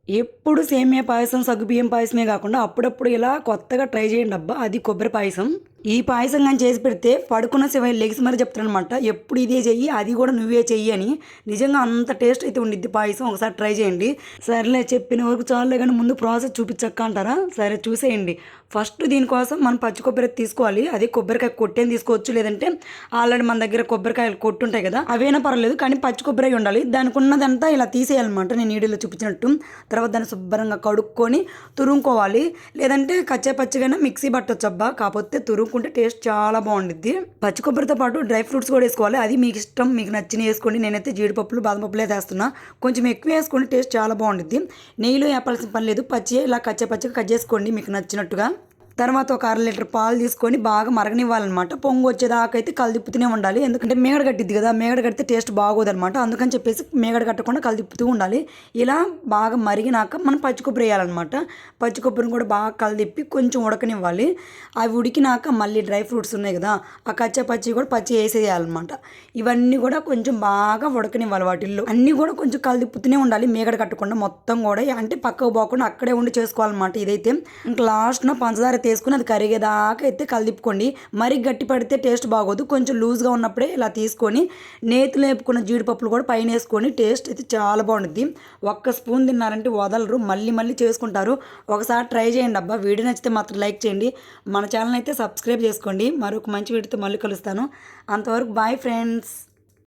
ఎప్పుడు సేమియా పాయసం, సగ్గుబియ్యం పాయసమే గాకుండా అప్పుడప్పుడు ఇలా కొత్తగా ట్రై చేయండబ్బా! అది కొబ్బరి పాయసం. ఈ పాయసం గాని చేసి పెడితే పడుకున్న శివయ్య లెగిసి మరీ చెప్తాడనమాట. ఎప్పుడు ఇదే చెయ్యి, అది కూడా నువ్వే చెయ్యి అని. నిజంగా అంత టేస్ట్ అయితే ఉండిద్ది పాయసం. ఒకసారి ట్రై చేయండి. సర్లే చెప్పిన వరకు చాలులే గానీ ముందు ప్రాసెస్ చూపిచ్చక్కా అంటారా? సరే చూసేయండి. ఫస్ట్ దీనికోసం మనం పచ్చి కొబ్బరి తీసుకోవాలి. అది కొబ్బరికాయ కొట్టేని తీసుకోవచ్చు. లేదంటే ఆల్రెడీ మన దగ్గర కొబ్బరికాయలు కొట్టుంటాయి కదా! అవైనా పర్వాలేదు. కానీ పచ్చి కొబ్బరే ఉండాలి. దానికి ఉన్నదంతా ఇలా తీసేయాలన్నమాట నేను వీడియోలో చూపించినట్టు. తర్వాత దాన్ని శుభ్రంగా కడుక్కొని తురుముకోవాలి. లేదంటే కచ్చా పచ్చిగానే మిక్సీ పట్టొచ్చబ్బా! కాకపోతే తురుముకుంటే టేస్ట్ చాలా బావుండిద్ది. పచ్చి కొబ్బరితో పాటు డ్రై ఫ్రూట్స్ కూడా వేసుకోవాలి. అది మీకు ఇష్టం. మీకు నచ్చినవి వేసుకోండి. నేనైతే జీడిపప్పులు, బాదం పప్పులే వేస్తున్నా. కొంచెం ఎక్కువ వేసుకోండి. టేస్ట్ చాలా బావుండిద్ది. నెయ్యిలో వేపాల్సిన పని లేదు. పచ్చియే ఇలా కచ్చా పచ్చిగా కట్ చేసుకోండి మీకు నచ్చినట్టుగా. తర్వాత ఒక అర లీటర్ పాలు తీసుకొని బాగా మరగనివ్వాలన్నమాట. పొంగు వచ్చేదాకా అయితే కలదిప్పుతూనే ఉండాలి. ఎందుకంటే మేగడ కట్టిద్ది కదా! మేగడ కడితే టేస్ట్ బాగోదనమాట. అందుకని చెప్పేసి మేగడ కట్టకుండా కలదిప్పుతూ ఉండాలి. ఇలా బాగా మరిగినాక మనం పచ్చి కొబ్బరి వేయాలన్నమాట. పచ్చి కొబ్బరిని కూడా బాగా కలదిప్పి కొంచెం ఉడకనివ్వాలి. అవి ఉడికినాక మళ్ళీ డ్రై ఫ్రూట్స్ ఉన్నాయి కదా! ఆ కచ్చా పచ్చి కూడా పచ్చి వేసేయాలన్నమాట. ఇవన్నీ కూడా కొంచెం బాగా ఉడకనివ్వాలి వాటిల్లో. అన్నీ కూడా కొంచెం కలదిప్పుతూనే ఉండాలి. మేగడ కట్టకుండా మొత్తం కూడా అంటే పక్కకు పోకుండా అక్కడే ఉండి చేసుకోవాలన్నమాట ఇదైతే. ఇంకా లాస్ట్‌న పంచదార తీసుకుని అది కరిగేదాకా అయితే కలిదిప్పుకోండి. మరీ గట్టి పడితే టేస్ట్ బాగోదు. కొంచెం లూజ్‌గా ఉన్నప్పుడే ఇలా తీసుకొని నేతిలో వేపుకున్న జీడిపప్పులు కూడా పైన వేసుకొని టేస్ట్ అయితే చాలా బాగుండిద్ది. ఒక్క స్పూన్ తిన్నారంటే వదలరు. మళ్ళీ మళ్ళీ చేసుకుంటారు. ఒకసారి ట్రై చేయండి అబ్బా! వీడియో నచ్చితే మాత్రం లైక్ చేయండి. మన ఛానల్ అయితే సబ్స్క్రైబ్ చేసుకోండి. మరొక మంచి వీడియోతో మళ్ళీ కలుస్తాను. అంతవరకు బాయ్ ఫ్రెండ్స్.